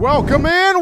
Welcome in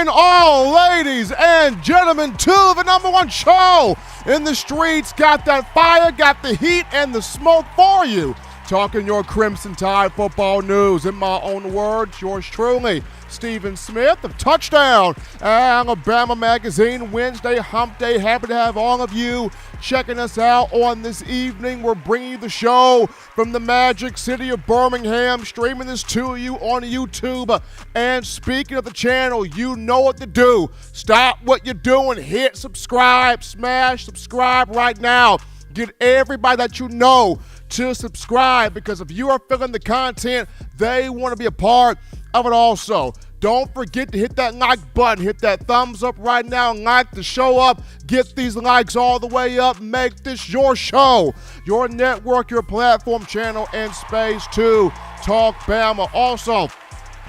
all ladies and gentlemen to the number one show in the streets. Got that fire, got the heat and the smoke for you. Talking your Crimson Tide football news. In my own words, yours truly, Stephen Smith of Touchdown Alabama Magazine. Wednesday Hump Day. Happy to have all of you checking us out on this evening. We're bringing you the show from the magic city of Birmingham, streaming this to you on YouTube. And speaking of the channel, you know what to do. Stop what you're doing. Hit subscribe. Smash subscribe right now. Get everybody that you know to subscribe, because if you are feeling the content, they want to be a part of it also. Don't forget to hit that like button, hit that thumbs up right now, like the show up, get these likes all the way up, make this your show, your network, your platform, channel, and space to talk Bama. Also,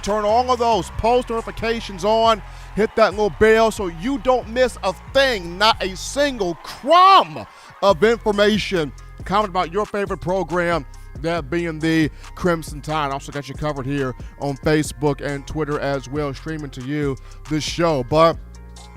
turn all of those post notifications on, hit that little bell so you don't miss a thing, not a single crumb of information. Comment about your favorite program, that being the Crimson Tide. Also got you covered here on Facebook and Twitter as well, streaming to you this show. But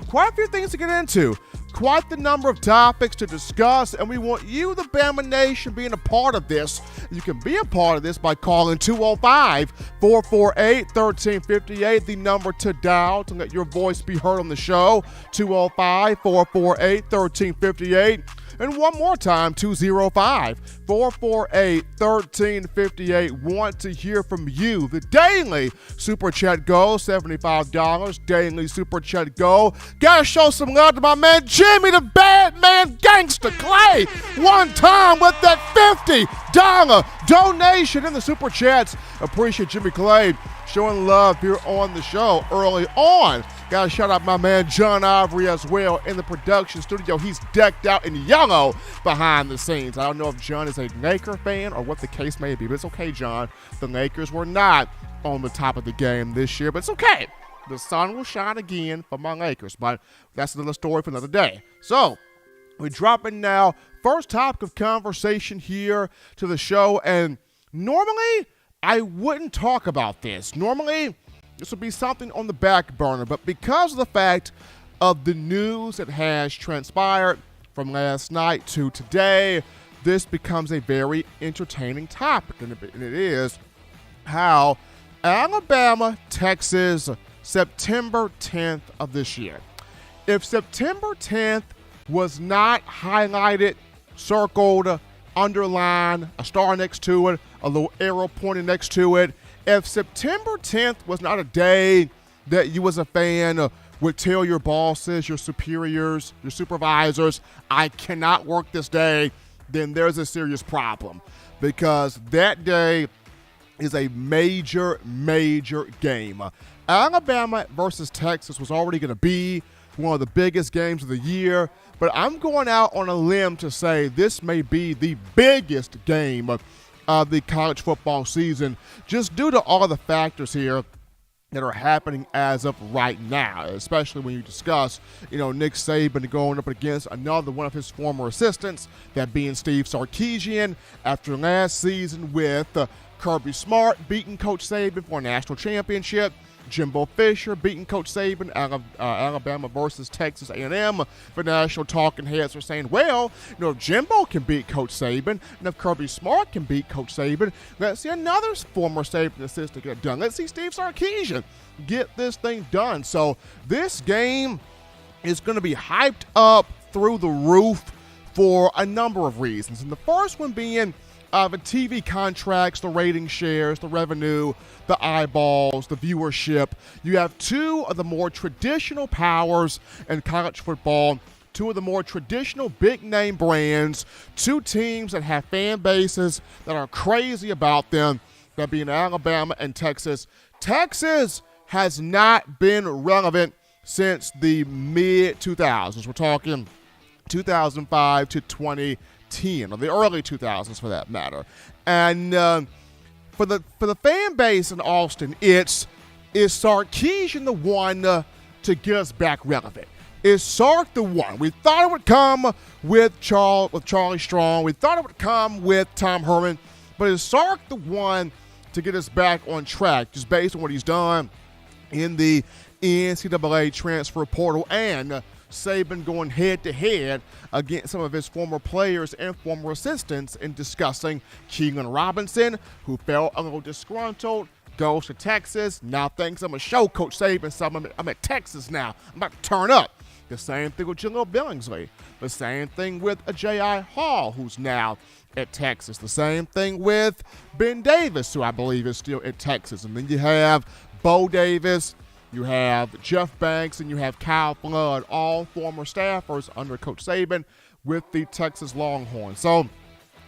quite a few things to get into, quite the number of topics to discuss, and we want you, the Bama Nation, being a part of this. You can be a part of this by calling 205-448-1358, the number to dial to let your voice be heard on the show, 205-448-1358. And one more time, 205-448-1358. Want to hear from you. The daily Super Chat Go, $75. Daily Super Chat Go. Gotta show some love to my man, Jimmy the Bad Man Gangsta Clay. One time with that $50 donation in the Super Chats. Appreciate Jimmy Clay showing love here on the show early on. Got to shout out my man John Ivory as well in the production studio. He's decked out in yellow behind the scenes. I don't know if John is a Laker fan or what the case may be, but it's okay, John. The Lakers were not on the top of the game this year, but it's okay. The sun will shine again for my Lakers, but that's another story for another day. So, we're dropping now. First topic of conversation here to the show, and normally I wouldn't talk about this. Normally, this would be something on the back burner, but because of the fact of the news that has transpired from last night to today, this becomes a very entertaining topic, and it is how Alabama, Texas, September 10th of this year. If September 10th was not highlighted, circled, underlined, a star next to it, a little arrow pointing next to it, if September 10th was not a day that you as a fan would tell your bosses, your superiors, your supervisors, I cannot work this day, then there's a serious problem, because that day is a major, major game. Alabama versus Texas was already going to be one of the biggest games of the year, but I'm going out on a limb to say this may be the biggest game of the college football season, just due to all the factors here that are happening as of right now, especially when you discuss, Nick Saban going up against another one of his former assistants, that being Steve Sarkisian, after last season with Kirby Smart beating Coach Saban for a national championship. Jimbo Fisher beating Coach Saban, Alabama versus Texas A&M. The national talking heads are saying, well, if Jimbo can beat Coach Saban, and if Kirby Smart can beat Coach Saban, let's see another former Saban assistant get it done. Let's see Steve Sarkisian get this thing done. So this game is going to be hyped up through the roof for a number of reasons. And the first one being the TV contracts, the rating shares, the revenue, the eyeballs, the viewership. You have two of the more traditional powers in college football, two of the more traditional big-name brands, two teams that have fan bases that are crazy about them, that being Alabama and Texas. Texas has not been relevant since the mid-2000s. We're talking 2005 to 2010, or the early 2000s for that matter. And for the fan base in Austin, is Sarkisian the one to get us back relevant? Is Sark the one? We thought it would come with Charlie Strong. We thought it would come with Tom Herman. But is Sark the one to get us back on track, just based on what he's done in the NCAA transfer portal, and Saban going head-to-head against some of his former players and former assistants in discussing Keelan Robinson, who felt a little disgruntled, goes to Texas, now thinks I'm a show Coach Saban, so I'm at Texas now. I'm about to turn up. The same thing with Jamil Billingsley. The same thing with J.I. Hall, who's now at Texas. The same thing with Ben Davis, who I believe is still at Texas. And then you have Bo Davis, you have Jeff Banks, and you have Kyle Flood, all former staffers under Coach Saban with the Texas Longhorns. So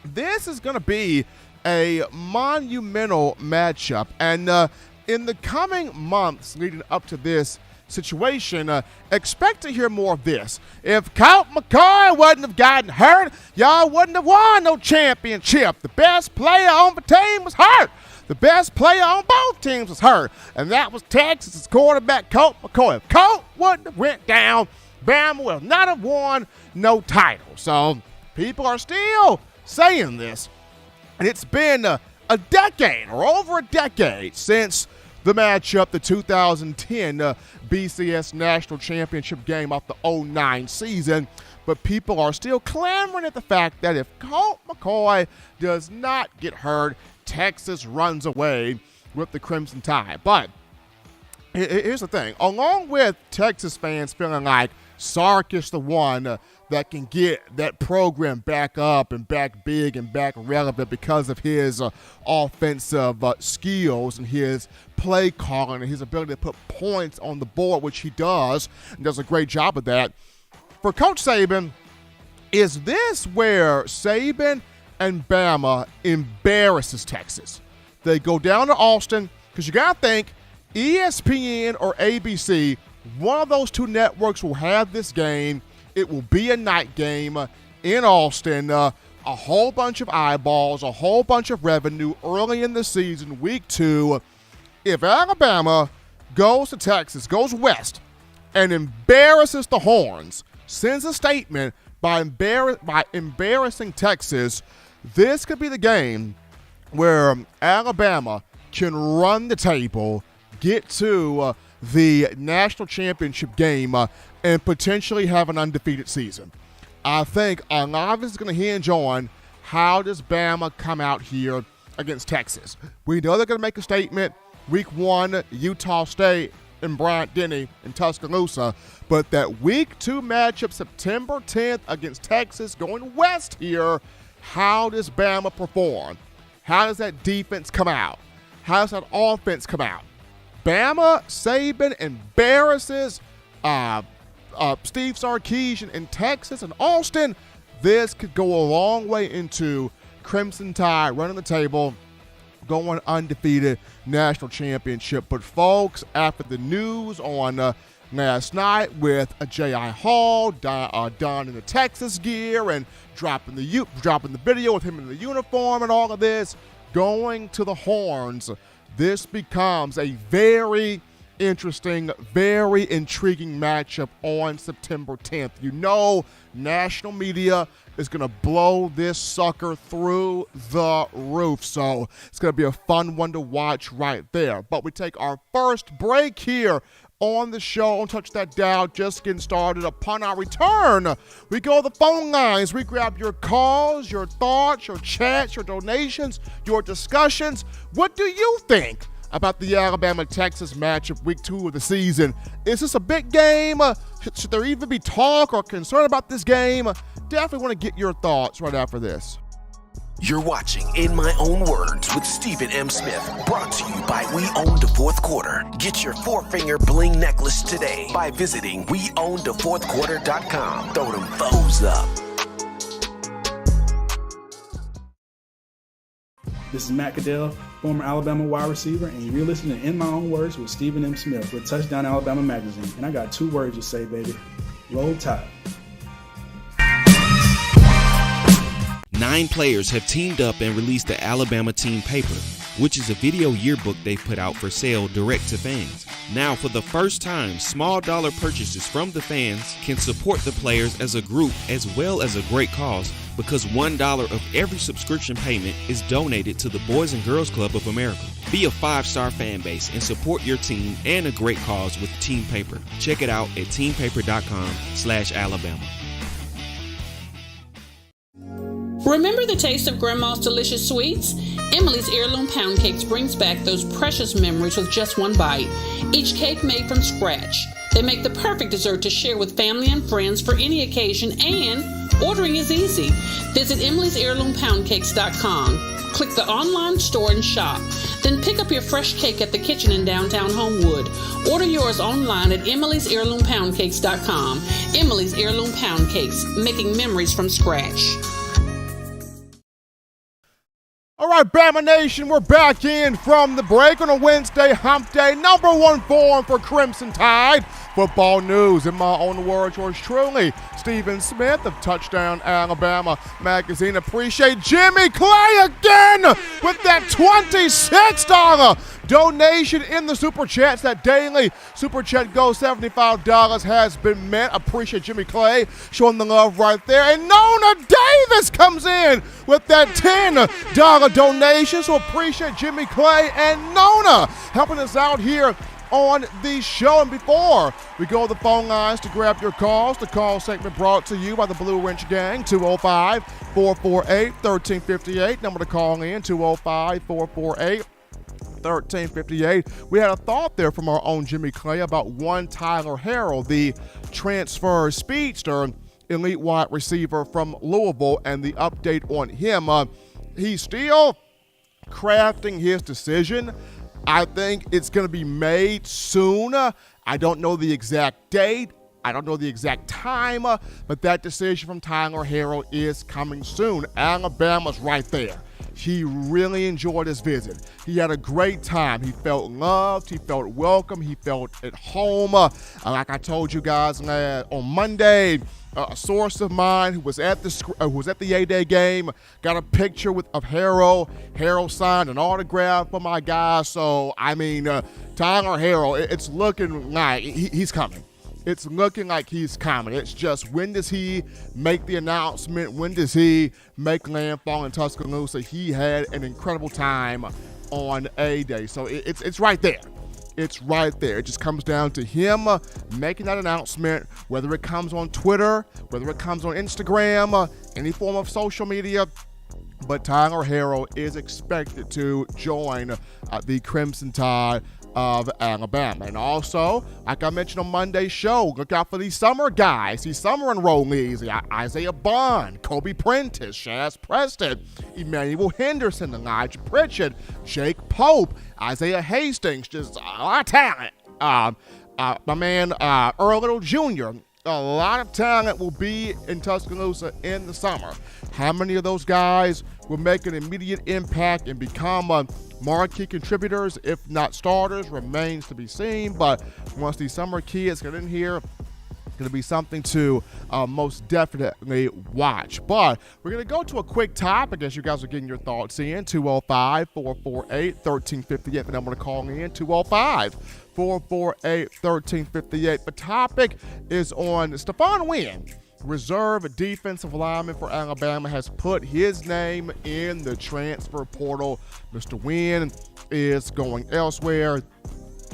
this is going to be a monumental matchup. And in the coming months leading up to this situation, expect to hear more of this. If Colt McCoy wouldn't have gotten hurt, y'all wouldn't have won no championship. The best player on the team was hurt. The best player on both teams was hurt, and that was Texas's quarterback, Colt McCoy. If Colt wouldn't have went down, Bama would not have won no title. So people are still saying this, and it's been a decade or over a decade since the matchup, the 2010 BCS National Championship game off the 2009 season. But people are still clamoring at the fact that if Colt McCoy does not get hurt, Texas runs away with the Crimson Tide. But here's the thing. Along with Texas fans feeling like Sark is the one that can get that program back up and back big and back relevant because of his offensive skills and his play calling and his ability to put points on the board, which he does, and does a great job of that. For Coach Saban, is this where Saban and Bama embarrasses Texas? They go down to Austin, because you got to think ESPN or ABC, one of those two networks will have this game. It will be a night game in Austin. A whole bunch of eyeballs, a whole bunch of revenue early in the season, week 2. If Alabama goes to Texas, goes west, and embarrasses the Horns, sends a statement by embarrassing Texas, this could be the game where Alabama can run the table, get to the national championship game, and potentially have an undefeated season. I think a lot of this is going to hinge on how does Bama come out here against Texas. We know they're going to make a statement. Week 1, Utah State and Bryant-Denny in Tuscaloosa. But that week 2 matchup, September 10th against Texas, going west here, how does Bama perform? How does that defense come out? How does that offense come out? Bama, Saban embarrasses Steve Sarkisian in Texas and Austin. This could go a long way into Crimson Tide running the table, going undefeated national championship. But folks, after the news on last night with J.I. Hall donning the Texas gear and dropping the video with him in the uniform and all of this, going to the Horns, this becomes a very interesting, very intriguing matchup on September 10th. You know, national media is going to blow this sucker through the roof. So it's going to be a fun one to watch right there. But we take our first break here on the show on Touch That Dial, just getting started. Upon our return, we go to the phone lines. We grab your calls, your thoughts, your chats, your donations, your discussions. What do you think about the Alabama-Texas matchup, week 2 of the season? Is this a big game? Should there even be talk or concern about this game? Definitely want to get your thoughts right after this. You're watching In My Own Words with Stephen M. Smith, brought to you by We Own the Fourth Quarter. Get your 4-finger bling necklace today by visiting weownthefourthquarter.com. Throw them foes up. This is Matt Caddell, former Alabama wide receiver, and you're listening to In My Own Words with Stephen M. Smith with Touchdown Alabama Magazine. And I got 2 words to say, baby. Roll Tide. 9 players have teamed up and released the Alabama Team Paper, which is a video yearbook they put out for sale direct to fans. Now, for the first time, small dollar purchases from the fans can support the players as a group as well as a great cause, because $1 of every subscription payment is donated to the Boys and Girls Club of America. Be a 5-star fan base and support your team and a great cause with Team Paper. Check it out at teampaper.com/Alabama. Remember the taste of Grandma's delicious sweets? Emily's Heirloom Pound Cakes brings back those precious memories with just one bite. Each cake made from scratch. They make the perfect dessert to share with family and friends for any occasion, and ordering is easy. Visit emily'sheirloompoundcakes.com. Click the online store and shop. Then pick up your fresh cake at the kitchen in downtown Homewood. Order yours online at emily'sheirloompoundcakes.com. Emily's Heirloom Pound Cakes, making memories from scratch. All right, Bama Nation, we're back in from the break on a Wednesday hump day. Number one form for Crimson Tide. Football news, in my own words, yours truly, Stephen Smith of Touchdown Alabama Magazine. Appreciate Jimmy Clay again with that $26 donation in the Super Chats. That daily Super Chat goal, $75 has been met. Appreciate Jimmy Clay showing the love right there. And Nona Davis comes in with that $10 donation. So appreciate Jimmy Clay and Nona helping us out here on the show. And before we go to the phone lines to grab your calls, the call segment brought to you by the Blue Wrench Gang, 205-448-1358. Number to call in, 205-448-1358. We had a thought there from our own Jimmy Clay about one Tyler Harrell, the transfer speedster, elite wide receiver from Louisville, and the update on him. He's still crafting his decision. I think it's going to be made soon. I don't know the exact date. I don't know the exact time, but that decision from Tyler Harrell is coming soon. Alabama's right there. He really enjoyed his visit. He had a great time. He felt loved. He felt welcome. He felt at home. Like I told you guys on Monday, a source of mine who was at the A-Day game got a picture of Harrell. Harrell signed an autograph for my guy. So, I mean, Tyler Harrell, it's looking like he's coming. It's looking like he's coming. It's just, when does he make the announcement? When does he make landfall in Tuscaloosa? He had an incredible time on A-Day. So it's right there. It's right there. It just comes down to him making that announcement, whether it comes on Twitter, whether it comes on Instagram, any form of social media. But Tyler Harrell is expected to join the Crimson Tide of Alabama. And also, like I mentioned on Monday's show, look out for these summer guys, these summer enrollees: Isaiah Bond, Kobe Prentice, Shaz Preston, Emmanuel Henderson, Elijah Pritchett, Jake Pope, Isaiah Hastings, just a lot of talent. My man Earl Little Jr., a lot of talent will be in Tuscaloosa in the summer. How many of those guys will make an immediate impact and become marquee contributors, if not starters, remains to be seen. But once these summer kids get in here, it's going to be something to most definitely watch. But we're going to go to a quick topic as you guys are getting your thoughts in. 205-448-1358. The number to call in, 205-448-1358. The topic is on Stephon Wynn, reserve defensive lineman for Alabama, has put his name in the transfer portal. Mr. Wynn is going elsewhere.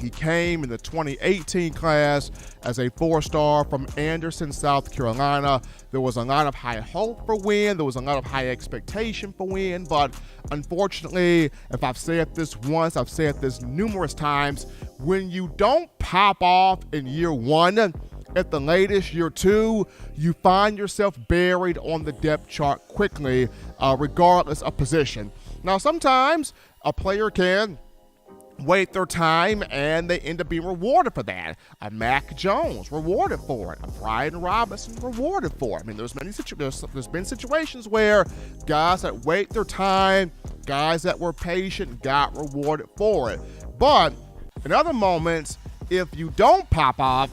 He came in the 2018 class as a 4-star from Anderson, South Carolina. There was a lot of high hope for Wynn. There was a lot of high expectation for Wynn. But unfortunately, if I've said this once, I've said this numerous times, when you don't pop off in year one, at the latest year two, you find yourself buried on the depth chart quickly, regardless of position. Now, sometimes a player can wait their time and they end up being rewarded for that. A Mac Jones, rewarded for it. A Brian Robinson, rewarded for it. I mean, there's been situations where guys that wait their time, guys that were patient, got rewarded for it. But in other moments, if you don't pop off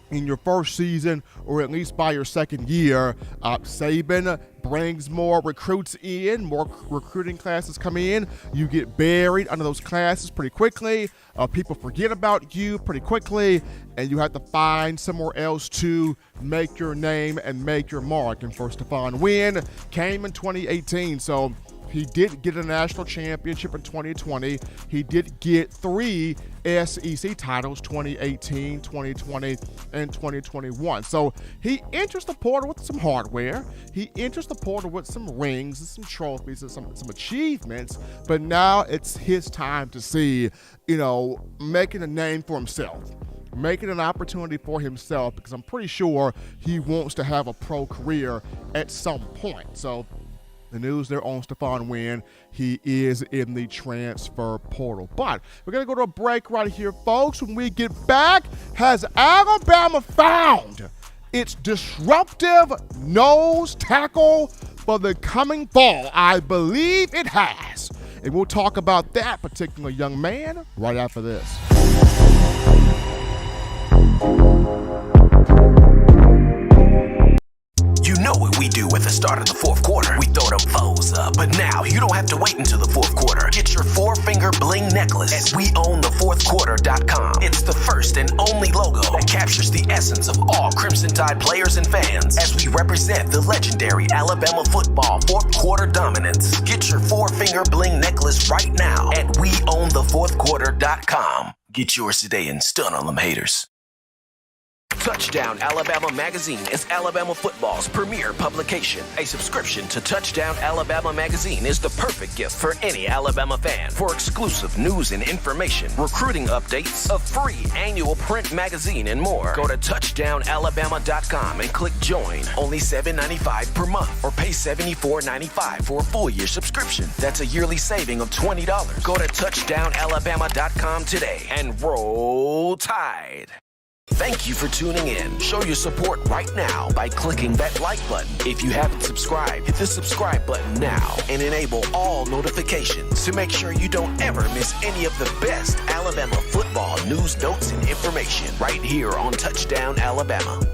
in your first season, or at least by your second year, Saban brings more recruits in, more recruiting classes come in, you get buried under those classes pretty quickly, people forget about you pretty quickly, and you have to find somewhere else to make your name and make your mark. And for Stephon Wynn, came in 2018, so He did get a national championship in 2020. He did get 3 SEC titles, 2018, 2020, and 2021. So he enters the portal with some hardware. He enters the portal with some rings and some trophies and some achievements. But now it's his time to see, making a name for himself, making an opportunity for himself, because I'm pretty sure he wants to have a pro career at some point. So the news there on Stephon Wynn, he is in the transfer portal. But we're going to go to a break right here, folks. When we get back, has Alabama found its disruptive nose tackle for the coming fall? I believe it has. And we'll talk about that particular young man right after this. You know what we do at the start of the fourth quarter. We throw them foes up. But now you don't have to wait until the fourth quarter. Get your 4-finger bling necklace at weownthefourthquarter.com. It's the first and only logo that captures the essence of all Crimson Tide players and fans as we represent the legendary Alabama football fourth quarter dominance. Get your 4-finger bling necklace right now at weownthefourthquarter.com. Get yours today and stun on them haters. Touchdown Alabama Magazine is Alabama football's premier publication. A subscription to Touchdown Alabama Magazine is the perfect gift for any Alabama fan. For exclusive news and information, recruiting updates, a free annual print magazine, and more, go to touchdownalabama.com and click join. Only $7.95 per month, or pay $74.95 for a full year subscription. That's a yearly saving of $20. Go to touchdownalabama.com today and roll Tide. Thank you for tuning in. Show your support right now by clicking that like button. If you haven't subscribed, hit the subscribe button now and enable all notifications to make sure you don't ever miss any of the best Alabama football news, notes, and information right here on Touchdown Alabama.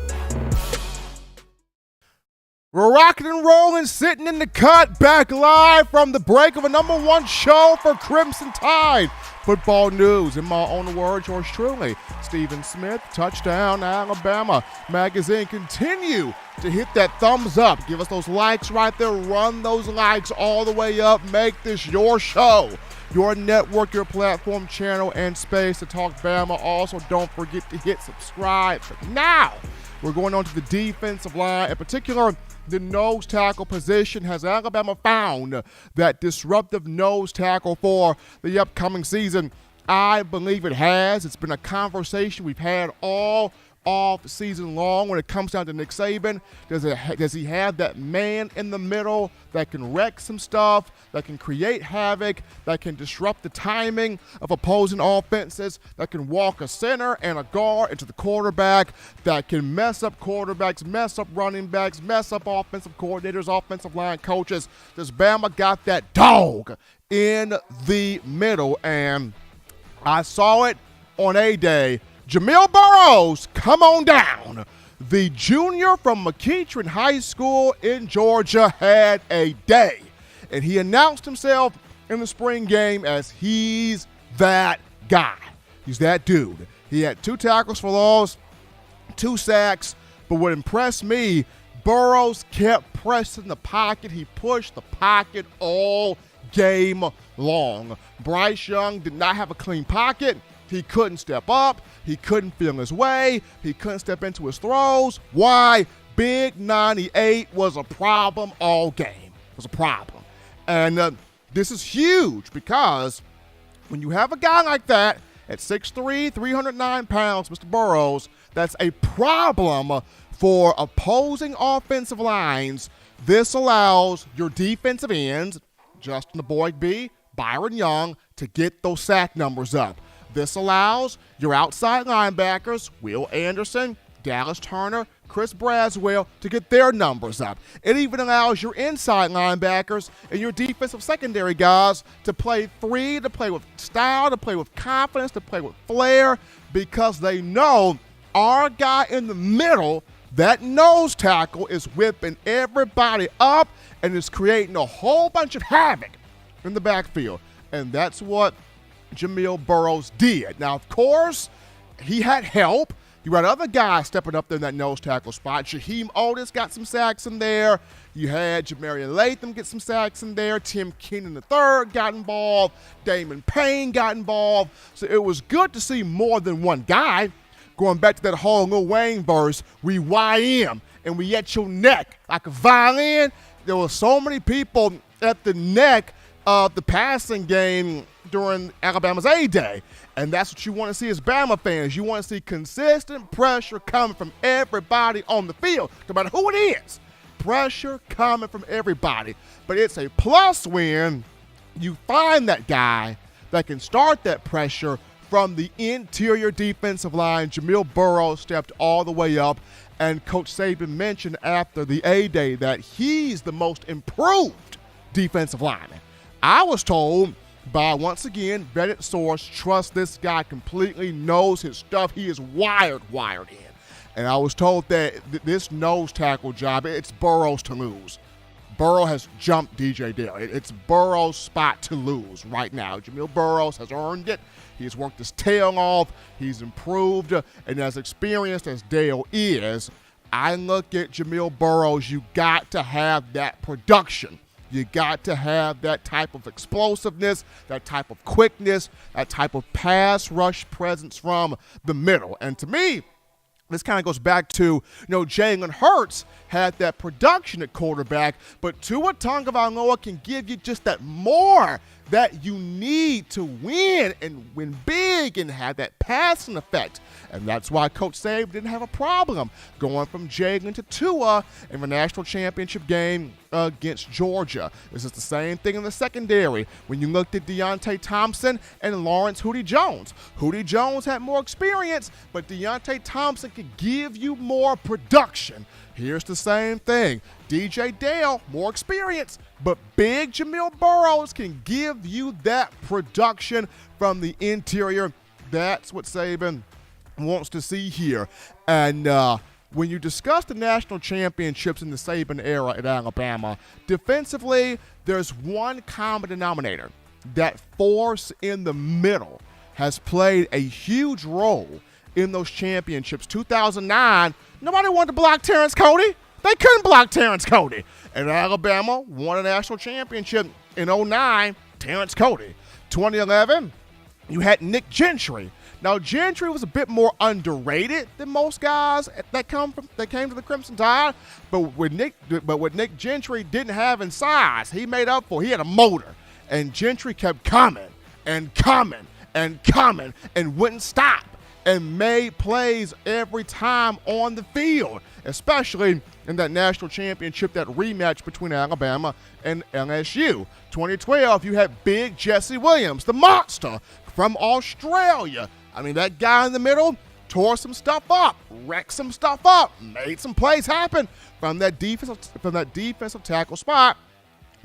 We're rocking and rolling, sitting in the cut, back live from the break of a #1 show for Crimson Tide football news. In my own words, yours truly, Stephen Smith, Touchdown Alabama Magazine. Continue to hit that thumbs up. Give us those likes right there. Run those likes all the way up. Make this your show, your network, your platform, channel, and space to talk Bama. Also, don't forget to hit subscribe. But now, we're going on to the defensive line. In particular, the nose tackle position. Has Alabama found that disruptive nose tackle for the upcoming season? I believe it has. It's been a conversation we've had all off season long when it comes down to Nick Saban. Does he have that man in the middle that can wreck some stuff, that can create havoc, that can disrupt the timing of opposing offenses, that can walk a center and a guard into the quarterback, that can mess up quarterbacks, mess up running backs, mess up offensive coordinators, offensive line coaches? Does Bama got that dog in the middle? And I saw it on A-Day. Jamil Burroughs, come on down. The junior from McEachern High School in Georgia had a day. And he announced himself in the spring game as he's that guy. He's that dude. He had 2 tackles for loss, 2 sacks. But what impressed me, Burroughs kept pressing the pocket. He pushed the pocket all game long. Bryce Young did not have a clean pocket. He couldn't step up. He couldn't feel his way. He couldn't step into his throws. Why? Big 98 was a problem all game. It was a problem. And this is huge because when you have a guy like that at 6'3", 309 pounds, Mr. Burroughs, that's a problem for opposing offensive lines. This allows your defensive ends, Justin the Boy B, Byron Young, to get those sack numbers up. This allows your outside linebackers, Will Anderson, Dallas Turner, Chris Braswell, to get their numbers up. It even allows your inside linebackers and your defensive secondary guys to play free, to play with style, to play with confidence, to play with flair, because they know our guy in the middle, that nose tackle, is whipping everybody up and is creating a whole bunch of havoc in the backfield. And that's what Jamil Burroughs did. Now, of course, he had help. You had other guys stepping up there in that nose tackle spot. Shaheem Otis got some sacks in there. You had Jamarian Latham get some sacks in there. Tim Keenan III got involved. Damon Payne got involved. So it was good to see more than one guy. Going back to that whole Lil Wayne verse, we YM and we at your neck like a violin. There were so many people at the neck of the passing game during Alabama's A-Day. And that's what you want to see as Bama fans. You want to see consistent pressure coming from everybody on the field, no matter who it is. Pressure coming from everybody. But it's a plus when you find that guy that can start that pressure from the interior defensive line. Jamil Burroughs stepped all the way up, and Coach Saban mentioned after the A-Day that he's the most improved defensive lineman. I was told by, once again, vetted source, trust this guy completely, knows his stuff. He is wired in. And I was told that this nose tackle job, it's Burroughs to lose. Burrow has jumped DJ Dale. It's Burrow's spot to lose right now. Jamil Burroughs has earned it. He's worked his tail off. He's improved. And as experienced as Dale is, I look at Jamil Burroughs, you got to have that production. You got to have that type of explosiveness, that type of quickness, that type of pass rush presence from the middle. And to me, this kind of goes back to, Jalen Hurts had that production at quarterback, but Tua Tagovailoa can give you just that more that you need to win and win big and have that passing effect. And that's why Coach Saban didn't have a problem going from Jalen to Tua in the national championship game against Georgia. This is the same thing in the secondary. When you looked at Deontay Thompson and Lawrence Hootie Jones. Hootie Jones had more experience, but Deontay Thompson could give you more production. Here's the same thing. DJ Dale, more experience, but big Jamil Burroughs can give you that production from the interior. That's what Saban wants to see here. And when you discuss the national championships in the Saban era at Alabama, defensively, there's one common denominator. That force in the middle has played a huge role in those championships. 2009, nobody wanted to block Terrence Cody. They couldn't block Terrence Cody. And Alabama won a national championship in 2009, Terrence Cody. 2011, you had Nick Gentry. Now, Gentry was a bit more underrated than most guys that came to the Crimson Tide, but what Nick Gentry didn't have in size, he made up for. He had a motor, and Gentry kept coming and coming and coming and wouldn't stop and made plays every time on the field, especially in that national championship, that rematch between Alabama and LSU. 2012, you had big Jesse Williams, the monster from Australia. I mean, that guy in the middle tore some stuff up, wrecked some stuff up, made some plays happen from that defensive tackle spot.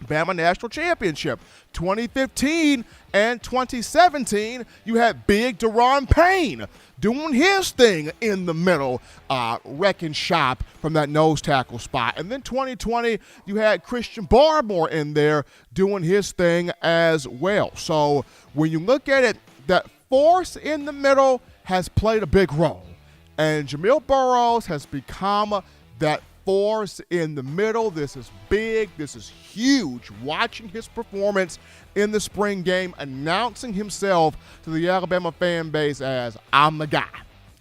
Bama National Championship. 2015 and 2017, you had big Daron Payne doing his thing in the middle, wrecking shop from that nose tackle spot. And then 2020, you had Christian Barmore in there doing his thing as well. So when you look at it, that force in the middle has played a big role. And Jamil Burroughs has become that force in the middle. This is big. This is huge. Watching his performance in the spring game, announcing himself to the Alabama fan base as, I'm the guy.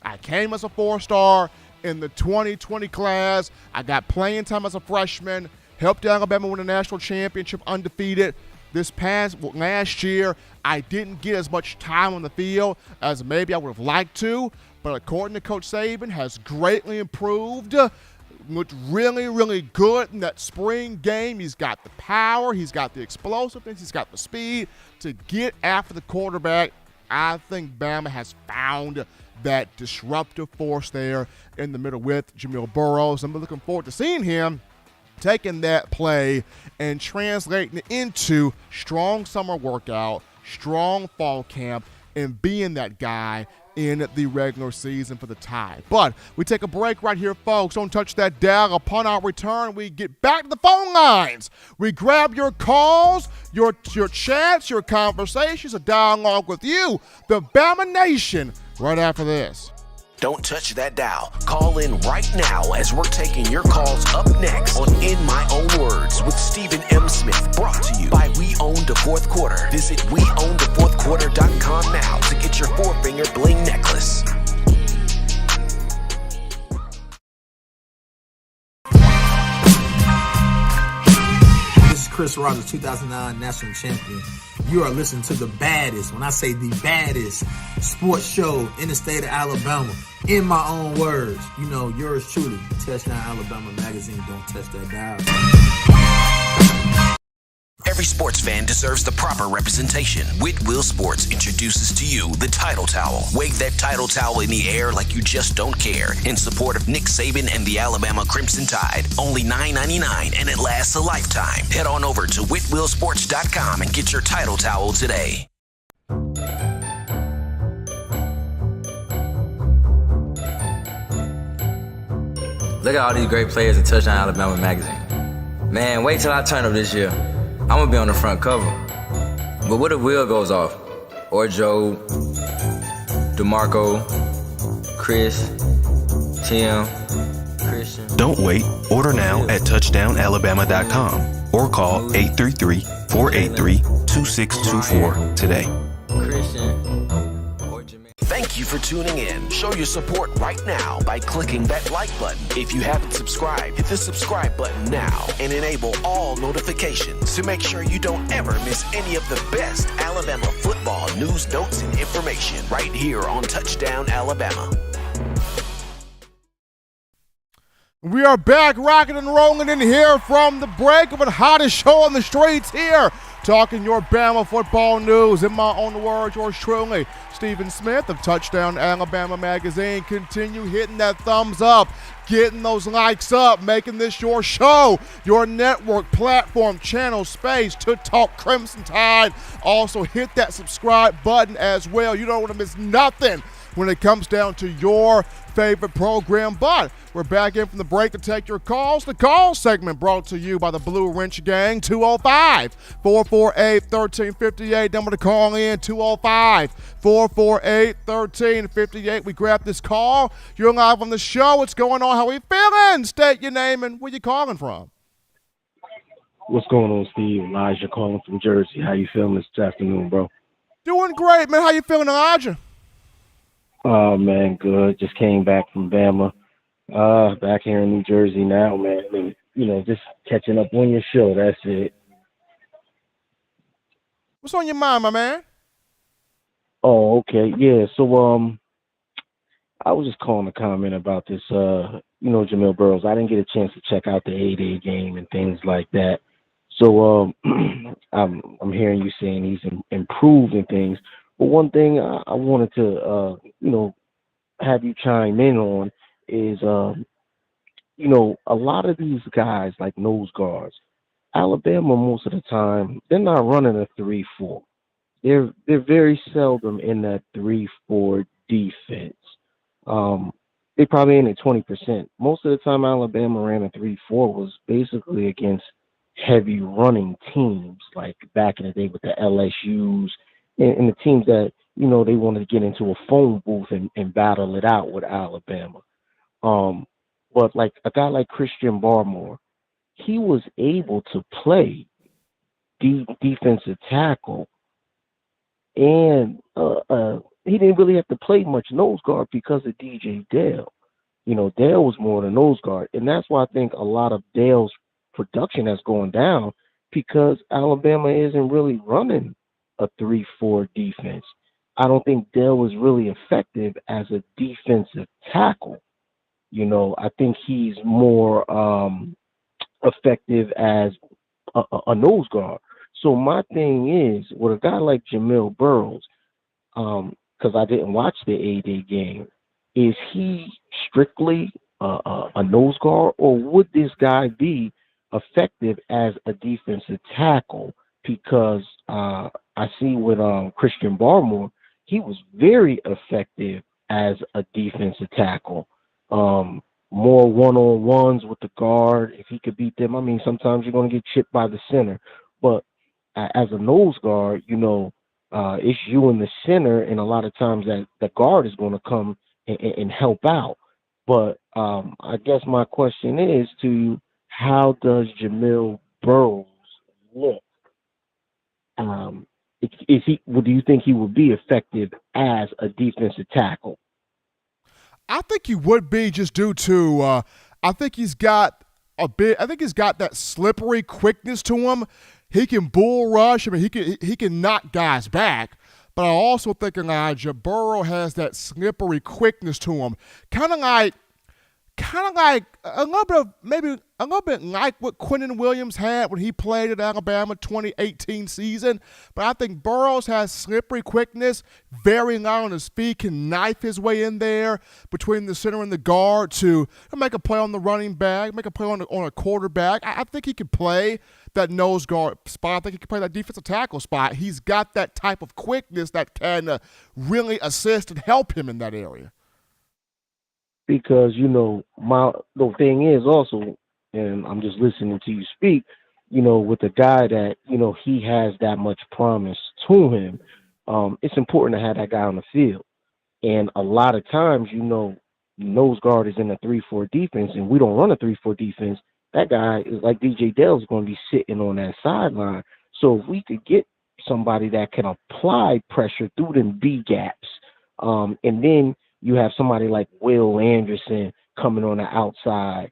I came as a 4-star in the 2020 class. I got playing time as a freshman, helped Alabama win a national championship undefeated. Last year, I didn't get as much time on the field as maybe I would have liked to, but according to Coach Saban, has greatly improved. Looked really, really good in that spring game. He's got the power, he's got the explosiveness, he's got the speed to get after the quarterback. I think Bama has found that disruptive force there in the middle with Jamil Burroughs. I'm looking forward to seeing him taking that play and translating it into strong summer workout, strong fall camp, and being that guy in the regular season for the Tide. But we take a break right here, folks. Don't touch that dial. Upon our return, we get back to the phone lines. We grab your calls, your chats, your conversations, a dialogue with you, the Bama Nation, right after this. Don't touch that dial. Call in right now as we're taking your calls up next on In My Own Words with Stephen M. Smith, brought to you by We Own the Fourth Quarter. Visit WeOwnTheFourthQuarter.com now to get your four-finger bling necklace. This is Chris Rogers, 2009 national champion. You are listening to the baddest, when I say the baddest, sports show in the state of Alabama. In my own words, you know, yours truly, Touchdown Alabama Magazine. Don't touch that dial. Every sports fan deserves the proper representation. Whitwell Sports introduces to you the Title Towel. Wave that Title Towel in the air like you just don't care in support of Nick Saban and the Alabama Crimson Tide. Only $9.99 and it lasts a lifetime. Head on over to WhitwellSports.com and get your Title Towel today. Look at all these great players in Touchdown Alabama Magazine. Man, wait till I turn up this year. I'm gonna be on the front cover. But what if Will goes off? Or Joe, DeMarco, Chris, Tim, Christian. Don't wait. Order now at touchdownalabama.com or call 833-483-2624 today. Christian. Or Jamil. Thank you for tuning in. Show your support right now by clicking that like button. If you haven't subscribed, hit the subscribe button now and enable all notifications to make sure you don't ever miss any of the best Alabama football news, notes, and information right here on Touchdown Alabama. We are back rocking and rolling in here from the break of the hottest show on the streets here, talking your Bama football news. In my own words, yours truly, Stephen Smith of Touchdown Alabama Magazine. Continue hitting that thumbs up, getting those likes up, making this your show, your network, platform, channel, space to talk Crimson Tide. Also hit that subscribe button as well. You don't want to miss nothing when it comes down to your favorite program. But we're back in from the break to take your calls. The call segment brought to you by the Blue Wrench Gang. 205-448-1358. Number to call in, 205-448-1358. We grab this call. You're live on the show. What's going on? How we feeling? State your name and where you calling from. What's going on, Steve? Elijah calling from Jersey. How you feeling this afternoon, bro? Doing great, man. How you feeling, Elijah? Oh, man, good. Just came back from Bama. Back here in New Jersey now, man. And, you know, just catching up on your show. That's it. What's on your mind, my man? Oh, okay. Yeah, so I was just calling to comment about this, Jamil Burroughs. I didn't get a chance to check out the A-Day game and things like that. So I'm hearing you saying he's improved in things. But one thing I wanted to, have you chime in on is, a lot of these guys like nose guards, Alabama most of the time, they're not running a 3-4. They're very seldom in that 3-4 defense. They probably in at 20%. Most of the time Alabama ran a 3-4 was basically against heavy running teams, like back in the day with the LSUs and the teams that, they wanted to get into a phone booth and battle it out with Alabama. But like a guy like Christian Barmore, he was able to play defensive tackle, and he didn't really have to play much nose guard because of DJ Dale. Dale was more than a nose guard, and that's why I think a lot of Dale's production has gone down, because Alabama isn't really running a 3-4 defense. I don't think Dale was really effective as a defensive tackle. I think he's more effective as a nose guard. So my thing is, with a guy like Jamil Burroughs, because I didn't watch the A-Day game, is he strictly a nose guard, or would this guy be effective as a defensive tackle? Because I see with Christian Barmore, he was very effective as a defensive tackle. More one-on-ones with the guard. If he could beat them, I mean, sometimes you're going to get chipped by the center. But as a nose guard, it's you in the center, and a lot of times that the guard is going to come and help out. But I guess my question is to you, how does Jamil Burroughs look? Is he? Do you think he would be effective as a defensive tackle? I think he would be, just due to I think he's got that slippery quickness to him. He can bull rush. I mean, he can knock guys back. But I also think Elijah Burrow has that slippery quickness to him, kind of like a little bit like what Quentin Williams had when he played at Alabama 2018 season. But I think Burroughs has slippery quickness, very light on his feet, can knife his way in there between the center and the guard to make a play on the running back, make a play on a quarterback. I think he could play that nose guard spot. I think he can play that defensive tackle spot. He's got that type of quickness that can really assist and help him in that area. Because, the thing is also, and I'm just listening to you speak, with a guy that, he has that much promise to him, it's important to have that guy on the field. And a lot of times, nose guard is in a 3-4 defense, and we don't run a 3-4 defense. That guy is like DJ Dell is going to be sitting on that sideline. So if we could get somebody that can apply pressure through them B gaps, and then you have somebody like Will Anderson coming on the outside,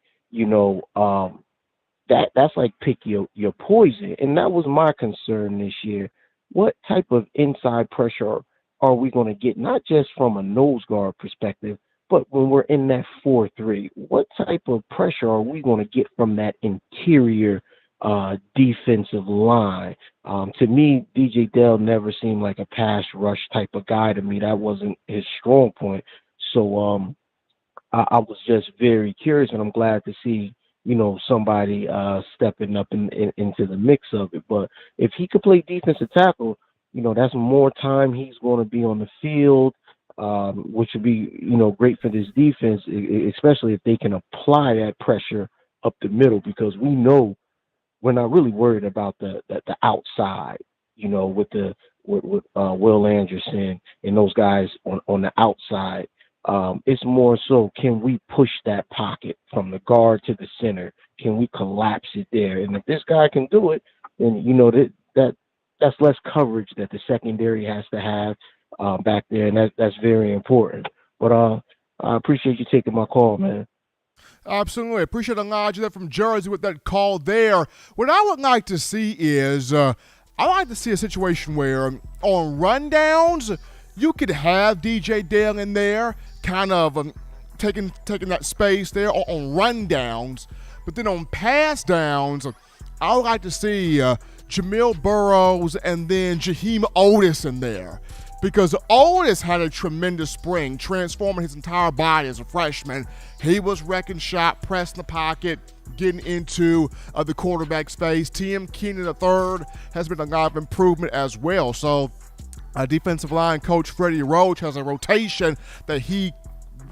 that's like pick your poison. And that was my concern this year. What type of inside pressure are we going to get, not just from a nose guard perspective, but when we're in that 4-3, what type of pressure are we going to get from that interior defensive line? To me, DJ Dell never seemed like a pass rush type of guy to me. That wasn't his strong point. So I was just very curious, and I'm glad to see, somebody stepping up into the mix of it. But if he could play defensive tackle, that's more time he's going to be on the field, which would be, great for this defense, especially if they can apply that pressure up the middle, because we know we're not really worried about the outside, with Will Anderson and those guys on the outside. It's more so, can we push that pocket from the guard to the center? Can we collapse it there? And if this guy can do it, then that's less coverage that the secondary has to have back there, and that's very important. But I appreciate you taking my call, man. Absolutely. Appreciate Elijah there from Jersey with that call there. What I would like to see is I like to see a situation where on rundowns, you could have DJ Dale in there, kind of taking that space there on rundowns. But then on pass downs, I would like to see Jamil Burroughs and then Jaheim Otis in there. Because Otis had a tremendous spring, transforming his entire body as a freshman. He was wrecking shop, pressing the pocket, getting into the quarterback's face. T.M. Keenan III has been a lot of improvement as well. So defensive line coach Freddie Roach has a rotation that he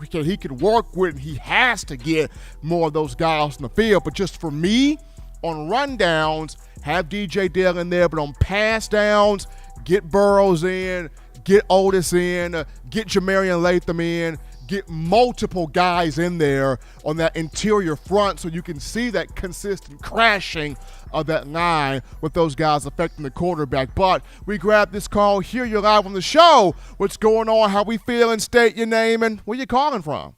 can work with, and he has to get more of those guys in the field. But just for me, on rundowns, have DJ Dale in there, but on pass downs, get Burroughs in, get Otis in, get Jamarian Latham in, get multiple guys in there on that interior front so you can see that consistent crashing of that line with those guys affecting the quarterback. But we grab this call here. You're live on the show. What's going on? How we feeling? State your name and where you calling from.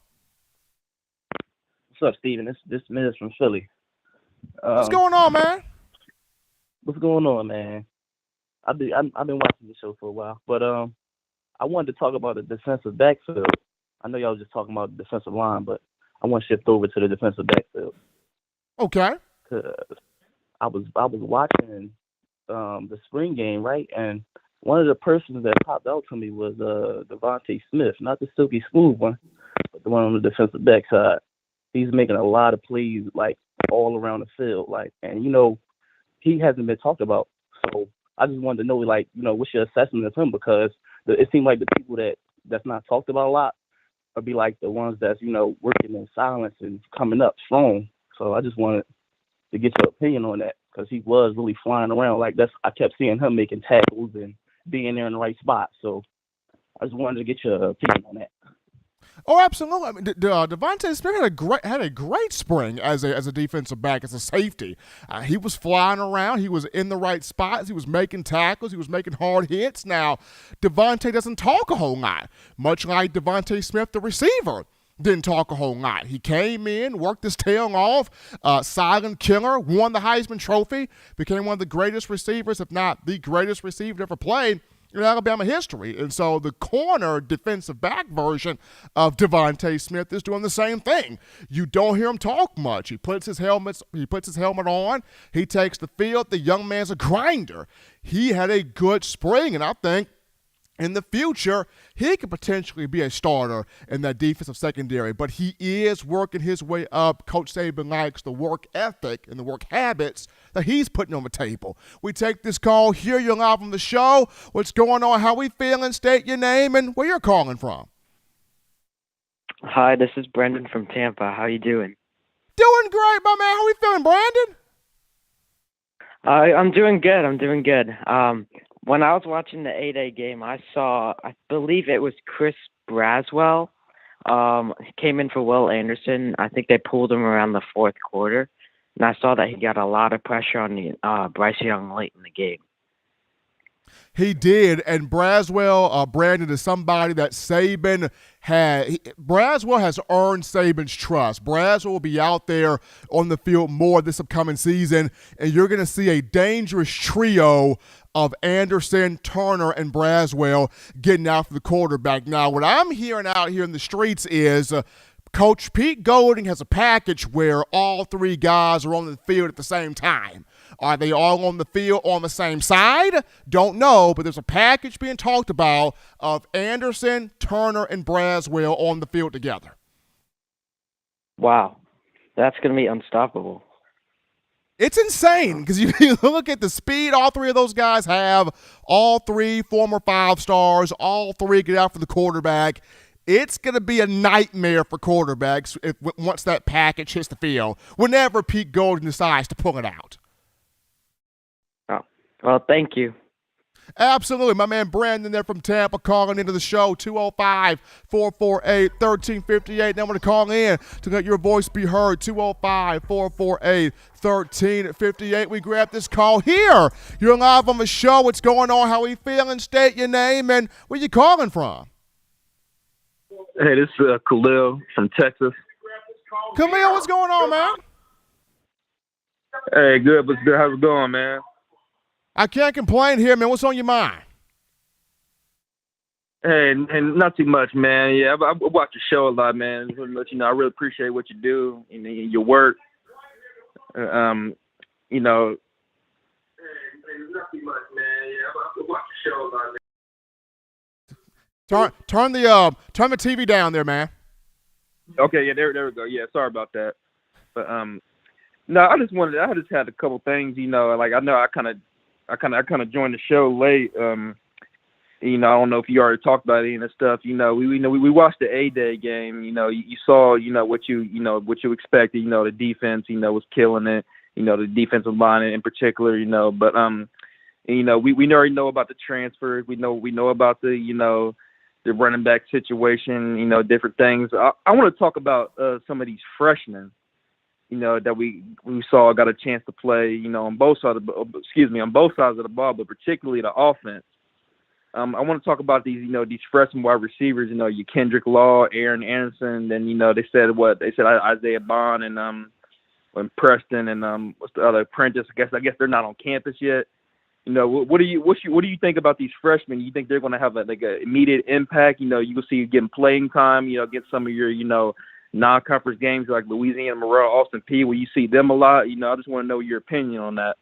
What's up, Steven? This Miz from Philly. What's going on, man? What's going on, man? I've been watching the show for a while, but I wanted to talk about the defensive backfield. I know y'all was just talking about the defensive line, but I want to shift over to the defensive backfield. Okay. 'Cause I was watching the spring game, right, and one of the persons that popped out to me was Devontae Smith, not the silky smooth one, but the one on the defensive back side. He's making a lot of plays, like, all around the field, like, and he hasn't been talked about. So I just wanted to know, like, what's your assessment of him, because it seemed like the people that's not talked about a lot would be like the ones that's, working in silence and coming up strong. So I just wanted to get your opinion on that, because he was really flying around. Like, I kept seeing him making tackles and being there in the right spot. So I just wanted to get your opinion on that. Oh, absolutely. I mean, Devontae Smith had a great spring as a defensive back, as a safety. He was flying around. He was in the right spots. He was making tackles. He was making hard hits. Now, Devontae doesn't talk a whole lot, much like Devontae Smith, the receiver. Didn't talk a whole lot. He came in, worked his tail off, silent killer, won the Heisman Trophy, became one of the greatest receivers, if not the greatest receiver to ever play in Alabama history. And so the corner defensive back version of Devontae Smith is doing the same thing. You don't hear him talk much. He puts his helmet on. He takes the field. The young man's a grinder. He had a good spring, and I think in the future, he could potentially be a starter in that defensive secondary, but he is working his way up. Coach Saban likes the work ethic and the work habits that he's putting on the table. We take this call here. You're live on the show. What's going on? How we feeling? State your name and where you're calling from. Hi, this is Brendan from Tampa. How you doing? Doing great, my man. How we feeling, Brandon? I'm doing good. When I was watching the 8A game, I believe it was Chris Braswell. He came in for Will Anderson. I think they pulled him around the fourth quarter. And I saw that he got a lot of pressure on Bryce Young late in the game. He did, and Braswell, Brandon, is somebody that Saban Braswell has earned Saban's trust. Braswell will be out there on the field more this upcoming season, and you're going to see a dangerous trio of Anderson, Turner, and Braswell getting after the quarterback. Now, what I'm hearing out here in the streets is Coach Pete Golding has a package where all three guys are on the field at the same time. Are they all on the field on the same side? Don't know, but there's a package being talked about of Anderson, Turner, and Braswell on the field together. Wow, that's going to be unstoppable. It's insane because you look at the speed all three of those guys have, all three former 5-stars, all three get out for the quarterback. It's going to be a nightmare for quarterbacks once that package hits the field, whenever Pete Golding decides to pull it out. Oh, well, thank you. Absolutely. My man Brandon there from Tampa calling into the show, 205-448-1358. Now I'm going to call in to let your voice be heard, 205-448-1358. We grab this call here. You're live on the show. What's going on? How are you feeling? State your name and where you calling from. Hey, this is Khalil from Texas. Khalil, what's going on, man? Hey, good. What's good? How's it going, man? I can't complain here, man. What's on your mind? Hey, and not too much, man. Yeah, I watch your show a lot, man. But, I really appreciate what you do and your work. Hey, not too much, man. Yeah, I watch your show a lot, man. Turn the TV down there, man. Okay, yeah, there we go. Yeah, sorry about that. But no, I just had a couple things, like I know I kind of joined the show late. I don't know if you already talked about any of the stuff. We watched the A-Day game. You saw what you expected. The defense was killing it. The defensive line in particular. But we already know about the transfers. We know about the the running back situation. Different things. I want to talk about some of these freshmen. That we saw got a chance to play, on both sides of the ball, but particularly the offense. I want to talk about these freshman wide receivers, your Kendrick Law, Aaron Anderson, then, they said Isaiah Bond and Preston and what's the other Prentice. I guess they're not on campus yet. What do you think about these freshmen? You think they're going to have an immediate impact? You will see you getting playing time, get some of your, non-conference games like Louisiana, Monroe, Austin Peay, where you see them a lot. I just want to know your opinion on that.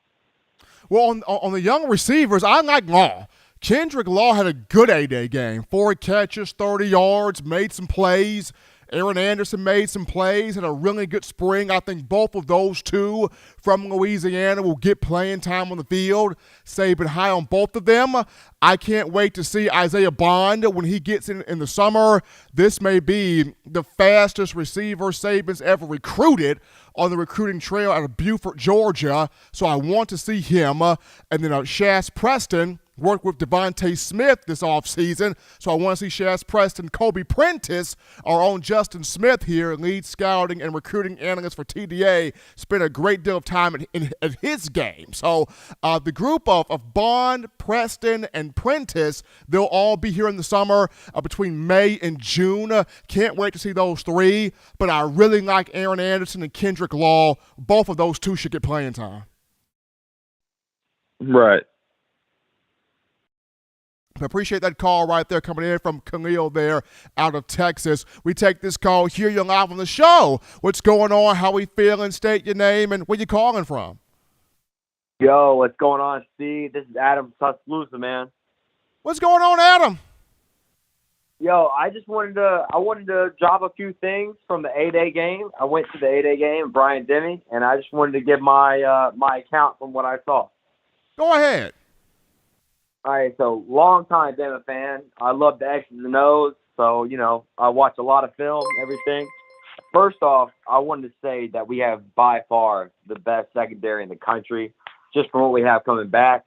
Well, on the young receivers, I like Law. Kendrick Law had a good A-Day game. 4 catches, 30 yards, made some plays. Aaron Anderson made some plays, had a really good spring. I think both of those two from Louisiana will get playing time on the field. Saban high on both of them. I can't wait to see Isaiah Bond when he gets in the summer. This may be the fastest receiver Saban's ever recruited on the recruiting trail out of Beaufort, Georgia. So I want to see him. And then Shaz Preston, worked with Devontae Smith this offseason, so I want to see Shaz Preston, Kobe Prentice, our own Justin Smith here, lead scouting and recruiting analyst for TDA, spent a great deal of time at his game. So the group of Bond, Preston, and Prentice, they'll all be here in the summer between May and June. Can't wait to see those three, but I really like Aaron Anderson and Kendrick Law. Both of those two should get playing time. Right. I appreciate that call right there coming in from Khalil there out of Texas. We take this call, hear you live on the show. What's going on? How we feeling? State your name and where you calling from. Yo, what's going on, Steve? This is Adam from Tuscaloosa, man. What's going on, Adam? Yo, I wanted to drop a few things from the 8A game. I went to the 8A game, Brian Denny, and I just wanted to give my my account from what I saw. Go ahead. All right, so long time Bama fan. I love the X's and O's, so, I watch a lot of film, everything. First off, I wanted to say that we have by far the best secondary in the country, just from what we have coming back.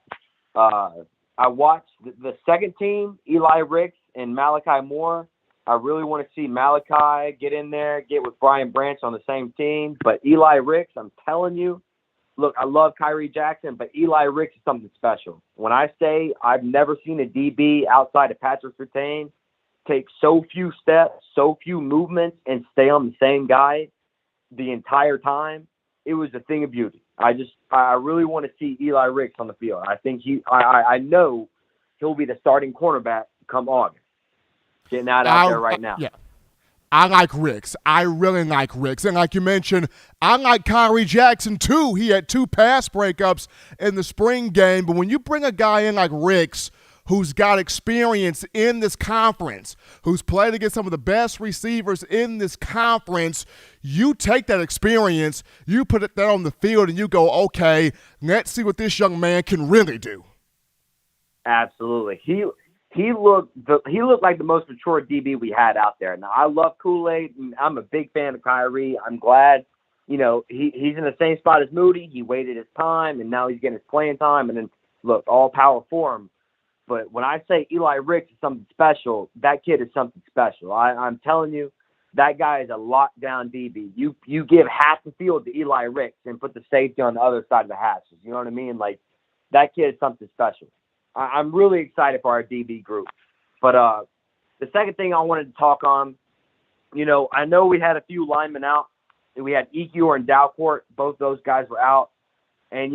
I watched the second team, Eli Ricks and Malachi Moore. I really want to see Malachi get in there, get with Brian Branch on the same team. But Eli Ricks, I'm telling you, look, I love Kyrie Jackson, but Eli Ricks is something special. When I say I've never seen a DB outside of Patrick Surtain take so few steps, so few movements, and stay on the same guy the entire time, it was a thing of beauty. I really want to see Eli Ricks on the field. I think I know he'll be the starting cornerback come August. Getting that out there right now. Yeah. I like Ricks. I really like Ricks. And like you mentioned, I like Kyrie Jackson too. He had 2 pass breakups in the spring game. But when you bring a guy in like Ricks, who's got experience in this conference, who's played against some of the best receivers in this conference, you take that experience, you put it there on the field, and you go, okay, let's see what this young man can really do. Absolutely. He looked like the most mature DB we had out there. Now, I love Kool-Aid, and I'm a big fan of Kyrie. I'm glad, he's in the same spot as Moody. He waited his time, and now he's getting his playing time. And then, look, all power for him. But when I say Eli Ricks is something special, that kid is something special. I'm telling you, that guy is a lockdown DB. You give half the field to Eli Ricks and put the safety on the other side of the hatches. You know what I mean? Like, that kid is something special. I'm really excited for our DB group. But the second thing I wanted to talk on, I know we had a few linemen out. We had Ekiyor and Dalcourt. Both those guys were out. And,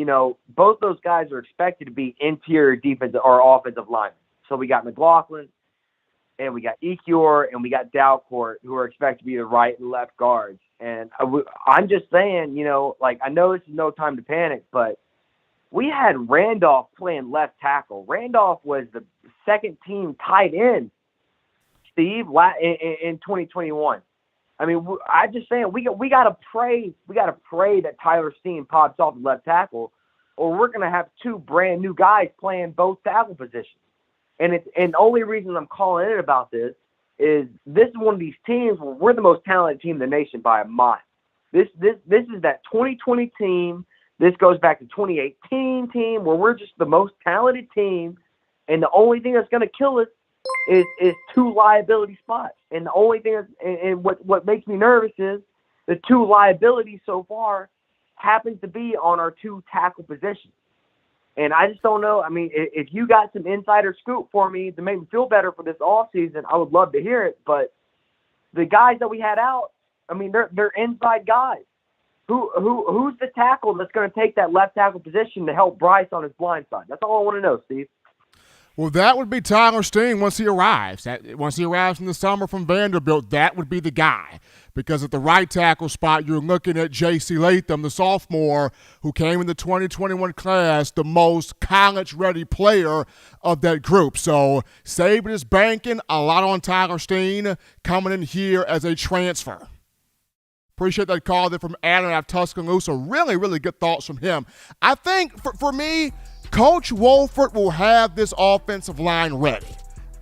both those guys are expected to be interior defensive or offensive linemen. So we got McLaughlin, and we got Ekiyor, and we got Dalcourt, who are expected to be the right and left guards. And I'm just saying, I know this is no time to panic, but we had Randolph playing left tackle. Randolph was the second team tight end, Steve, in 2021. I mean, I'm just saying we gotta pray that Tyler Steen pops off the left tackle, or we're gonna have 2 brand new guys playing both tackle positions. And the only reason I'm calling in about this is one of these teams where we're the most talented team in the nation by a mile. This is that 2020 team. This goes back to 2018 team where we're just the most talented team, and the only thing that's going to kill us is 2 liability spots. And the only thing what makes me nervous is the 2 liabilities so far happens to be on our 2 tackle positions. And I just don't know. I mean, if you got some insider scoop for me to make me feel better for this offseason, I would love to hear it. But the guys that we had out, I mean, they're inside guys. Who's the tackle that's going to take that left tackle position to help Bryce on his blind side? That's all I want to know, Steve. Well, that would be Tyler Steen once he arrives. Once he arrives in the summer from Vanderbilt, that would be the guy. Because at the right tackle spot, you're looking at J.C. Latham, the sophomore, who came in the 2021 class, the most college-ready player of that group. So Saban is banking a lot on Tyler Steen coming in here as a transfer. Appreciate that call there from Adam out of Tuscaloosa. Really, really good thoughts from him. I think, for me, Coach Wolford will have this offensive line ready.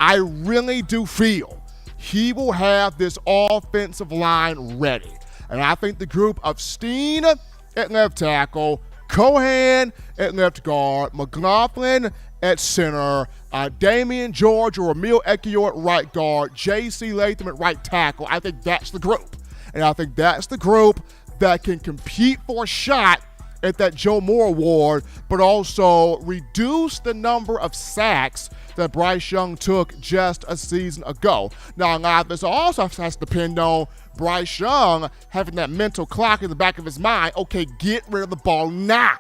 I really do feel he will have this offensive line ready. And I think the group of Steen at left tackle, Cohan at left guard, McLaughlin at center, Damian George or Emil Ekiyor at right guard, J.C. Latham at right tackle. I think that's the group. And I think that's the group that can compete for a shot at that Joe Moore Award, but also reduce the number of sacks that Bryce Young took just a season ago. Now, a lot of this also has to depend on Bryce Young having that mental clock in the back of his mind, okay, get rid of the ball now.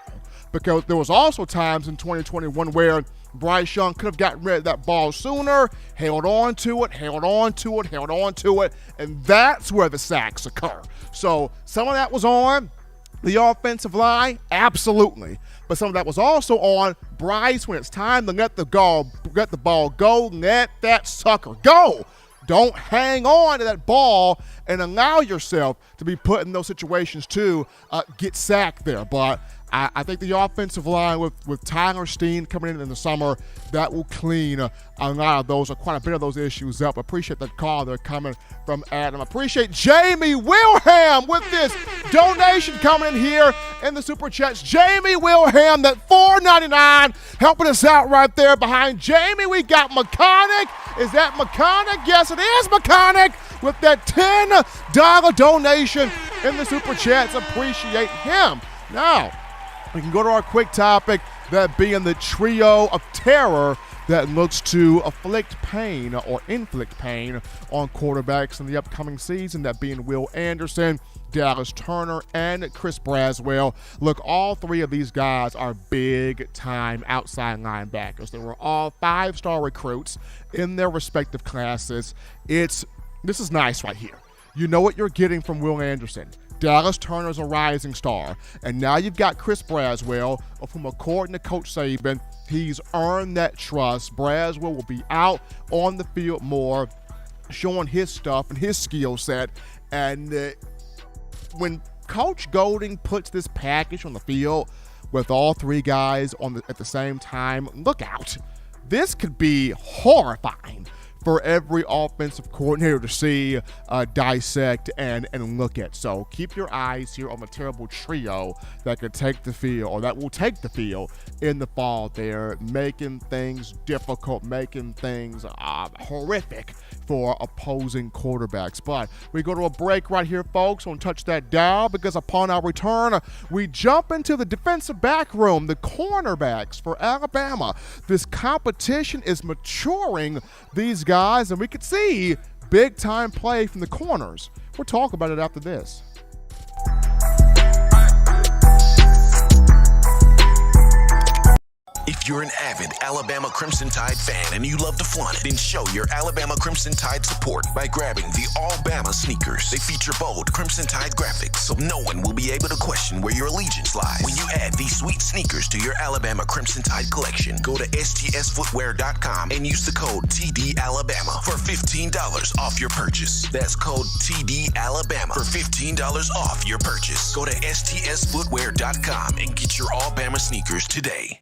Because there was also times in 2021 where Bryce Young could have gotten rid of that ball sooner, held on to it, and that's where the sacks occur. So some of that was on the offensive line, absolutely. But some of that was also on Bryce when it's time to let the ball go, let that sucker go. Don't hang on to that ball and allow yourself to be put in those situations to get sacked there. But I think the offensive line with Tyler Steen coming in the summer, that will clean a lot of those, or quite a bit of those issues up. Appreciate that call there coming from Adam. Appreciate Jamie Wilhelm with this donation coming in here in the Super Chats. Jamie Wilhelm, that $4.99, helping us out right there. Behind Jamie, we got McConaughey. Is that McConaughey? Yes, it is McConaughey with that $10 donation in the Super Chats. Appreciate him. Now, we can go to our quick topic, that being the trio of terror that looks to inflict pain on quarterbacks in the upcoming season, that being Will Anderson, Dallas Turner, and Chris Braswell. Look, all three of these guys are big-time outside linebackers. They were all 5-star recruits in their respective classes. This is nice right here. You know what you're getting from Will Anderson. Dallas Turner's a rising star. And now you've got Chris Braswell, of whom, according to Coach Saban, he's earned that trust. Braswell will be out on the field more, showing his stuff and his skill set. And when Coach Golding puts this package on the field with all three guys at the same time, look out. This could be horrifying for every offensive coordinator to see, dissect, and look at. So keep your eyes here on the terrible trio that could take the field, or that will take the field in the fall there, making things difficult, making things horrific for opposing quarterbacks. But we go to a break right here, folks, on Touch That Dial, because upon our return, we jump into the defensive back room, the cornerbacks for Alabama. This competition is maturing these guys, and we could see big-time play from the corners. We'll talk about it after this. If you're an avid Alabama Crimson Tide fan and you love to flaunt it, then show your Alabama Crimson Tide support by grabbing the All Bama sneakers. They feature bold Crimson Tide graphics, so no one will be able to question where your allegiance lies. When you add these sweet sneakers to your Alabama Crimson Tide collection, go to stsfootwear.com and use the code TDAlabama for $15 off your purchase. That's code TDAlabama for $15 off your purchase. Go to stsfootwear.com and get your All Bama sneakers today.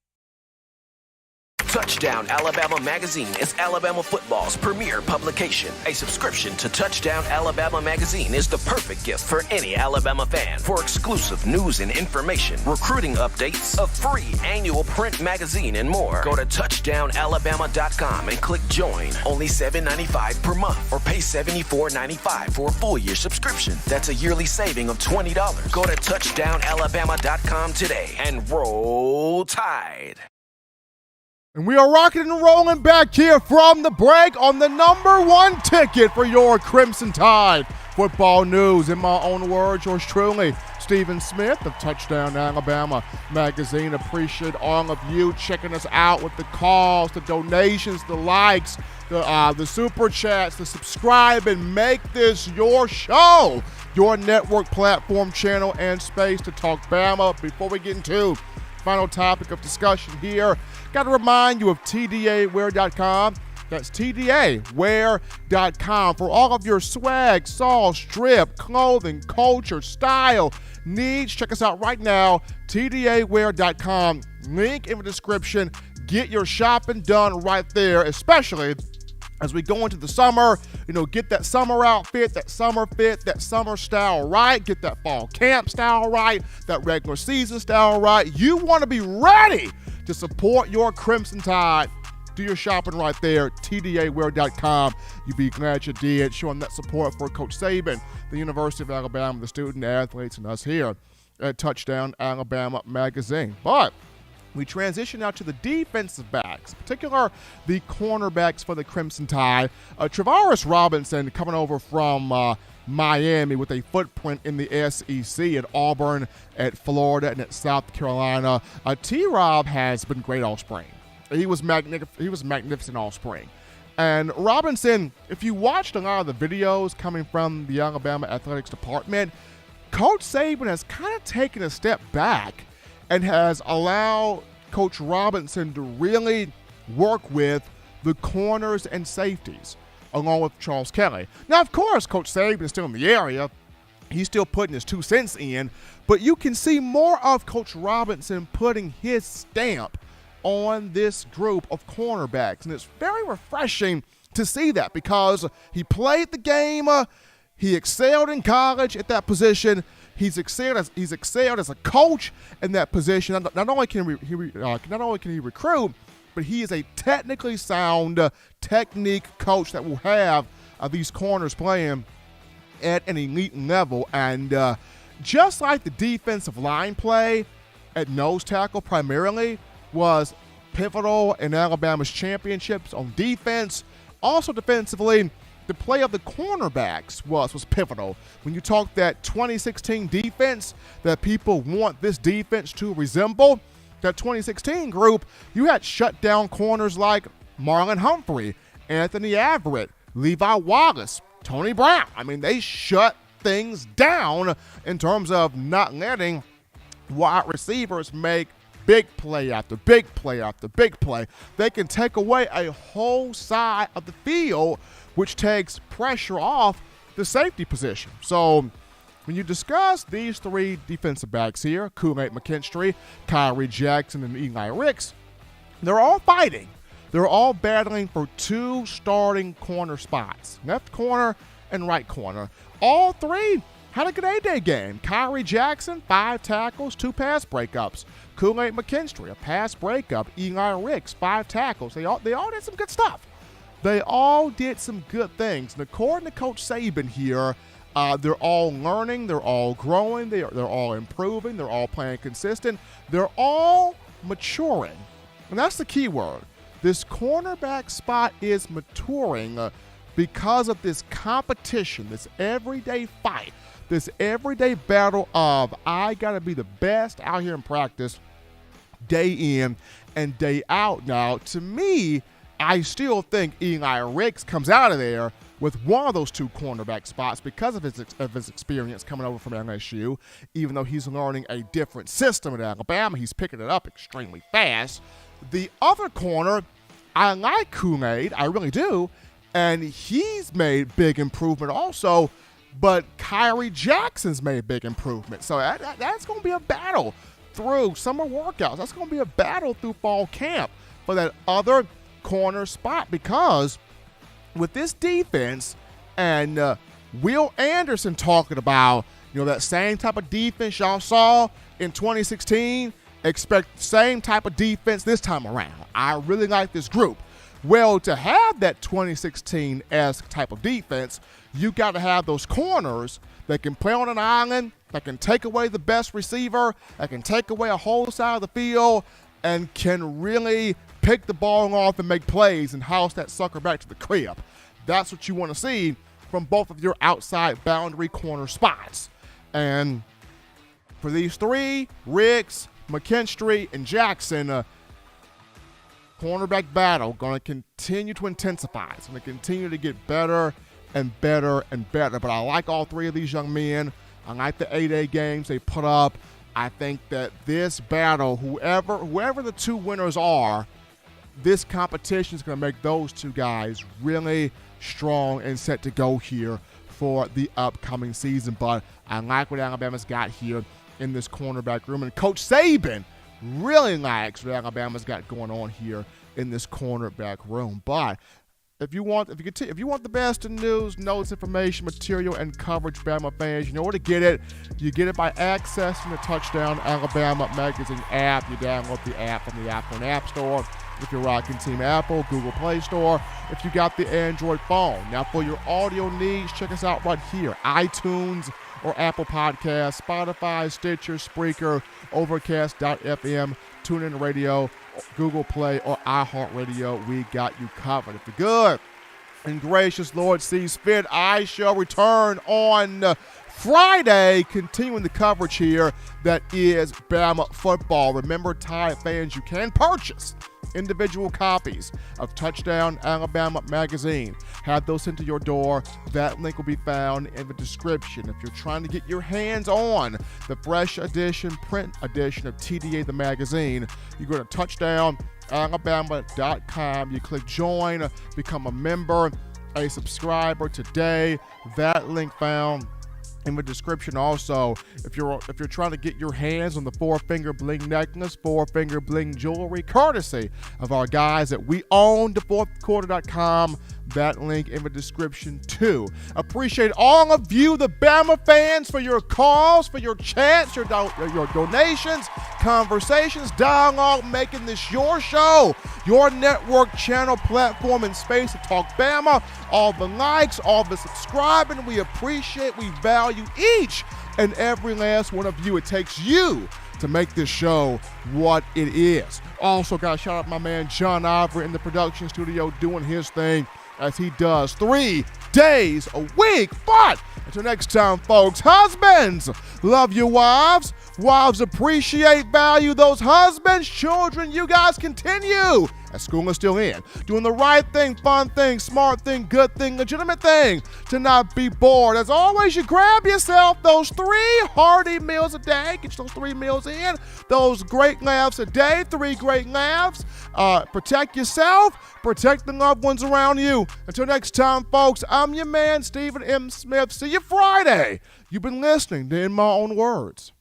Touchdown Alabama Magazine is Alabama football's premier publication. A subscription to Touchdown Alabama Magazine is the perfect gift for any Alabama fan. For exclusive news and information, recruiting updates, a free annual print magazine, and more, go to touchdownalabama.com and click join. Only $7.95 per month, or pay $74.95 for a full year subscription. That's a yearly saving of $20. Go to touchdownalabama.com today and roll Tide. And we are rocking and rolling back here from the break on the #1 ticket for your Crimson Tide football news. In my own words, yours truly, Stephen Smith of Touchdown Alabama Magazine. Appreciate all of you checking us out with the calls, the donations, the likes, the super chats, the subscribe, and make this your show, your network platform, channel, and space to talk Bama. Before we get into final topic of discussion here, got to remind you of TDAwear.com. That's TDAwear.com for all of your swag, sauce, drip, clothing, culture, style needs. Check us out right now, TDAwear.com. Link in the description. Get your shopping done right there, especially as we go into the summer. Get that summer outfit, that summer fit, that summer style right. Get that fall camp style right, that regular season style right. You want to be ready to support your Crimson Tide. Do your shopping right there, tdawear.com. You'd be glad you did, showing that support for Coach Saban, the University of Alabama, the student athletes, and us here at Touchdown Alabama Magazine. But we transition now to the defensive backs, in particular the cornerbacks for the Crimson Tide. Travaris Robinson coming over from Miami with a footprint in the SEC at Auburn, at Florida, and at South Carolina. T-Rob has been great all spring. He was magnificent all spring. And Robinson, if you watched a lot of the videos coming from the Alabama Athletics Department, Coach Saban has kind of taken a step back and has allowed Coach Robinson to really work with the corners and safeties, along with Charles Kelly. Now, of course, Coach Saban is still in the area. He's still putting his 2 cents in, but you can see more of Coach Robinson putting his stamp on this group of cornerbacks, and it's very refreshing to see that because he played the game, he excelled in college at that position. He's excelled as a coach in that position. Not only can he recruit, but he is a technically sound technique coach that will have these corners playing at an elite level. And just like the defensive line play at nose tackle primarily was pivotal in Alabama's championships on defense, also defensively, the play of the cornerbacks was pivotal. When you talk that 2016 defense that people want this defense to resemble, that 2016 group, you had shutdown corners like Marlon Humphrey, Anthony Averett, Levi Wallace, Tony Brown. I mean, they shut things down in terms of not letting wide receivers make big play after big play after big play. They can take away a whole side of the field, which takes pressure off the safety position. So when you discuss these 3 defensive backs here, Kool-Aid McKinstry, Kyrie Jackson, and Eli Ricks, they're all fighting. They're all battling for 2 starting corner spots, left corner and right corner. All 3 had a good A-Day game. Kyrie Jackson, 5 tackles, 2 pass breakups. Kool-Aid McKinstry, a pass breakup. Eli Ricks, 5 tackles. They all did some good stuff. They all did some good things. And according to Coach Saban here, they're all learning, they're all growing, they're all improving, they're all playing consistent, they're all maturing. And that's the key word. This cornerback spot is maturing because of this competition, this everyday fight, this everyday battle of I got to be the best out here in practice day in and day out. Now, to me, I still think Eli Ricks comes out of there with one of those 2 cornerback spots because of his experience coming over from LSU. Even though he's learning a different system at Alabama, he's picking it up extremely fast. The other corner, I like Kool-Aid, I really do, and he's made big improvement also, but Kyrie Jackson's made big improvement. So that's going to be a battle through summer workouts. That's going to be a battle through fall camp for that other corner spot, because with this defense and Will Anderson talking about, that same type of defense y'all saw in 2016, expect the same type of defense this time around. I really like this group. Well, to have that 2016-esque type of defense, you got to have those corners that can play on an island, that can take away the best receiver, that can take away a whole side of the field, and can really pick the ball off and make plays and house that sucker back to the crib. That's what you want to see from both of your outside boundary corner spots. And for these 3, Ricks, McKinstry, and Jackson, cornerback battle going to continue to intensify. It's going to continue to get better and better and better. But I like all 3 of these young men. I like the A-Day games they put up. I think that this battle, whoever the 2 winners are, this competition is going to make those 2 guys really strong and set to go here for the upcoming season. But I like what Alabama's got here in this cornerback room. And Coach Saban really likes what Alabama's got going on here in this cornerback room. But If you want the best in news, notes, information, material, and coverage, Bama fans, you know where to get it. You get it by accessing the Touchdown Alabama Magazine app. You download the app from the Apple and App Store. If you're rocking Team Apple, Google Play Store. If you got the Android phone. Now, for your audio needs, check us out right here. iTunes or Apple Podcasts, Spotify, Stitcher, Spreaker, Overcast.fm, TuneIn Radio, Google Play, or iHeartRadio. We got you covered. If you're good and gracious Lord sees fit, I shall return on Friday, continuing the coverage here that is Bama football. Remember, Tide fans, you can purchase individual copies of Touchdown Alabama Magazine. Have those sent to your door. That link will be found in the description. If you're trying to get your hands on the fresh edition, print edition of TDA the magazine, you go to touchdownalabama.com. You click join, become a member, a subscriber today. That link found in the description. Also, if you're trying to get your hands on the 4-finger bling necklace, 4-finger bling jewelry, courtesy of our guys at weownthefourthquarter.com, that link in the description too. Appreciate all of you, the Bama fans, for your calls, for your chats, your donations, conversations, dialogue, making this your show, your network channel, platform, and space to talk Bama. All the likes, all the subscribing, we appreciate, we value each and every last one of you. It takes you to make this show what it is. Also, got to shout out my man John Ivory in the production studio doing his thing as he does 3 days a week. But until next time, folks, husbands, love your wives. Wives appreciate, value those husbands. Children, you guys continue, as school is still in, doing the right thing, fun thing, smart thing, good thing, legitimate thing, to not be bored. As always, you grab yourself those 3 hearty meals a day. Get those 3 meals in. Those great laughs a day, 3 great laughs. Protect yourself. Protect the loved ones around you. Until next time, folks, I'm your man, Stephen M. Smith. See you Friday. You've been listening to In My Own Words.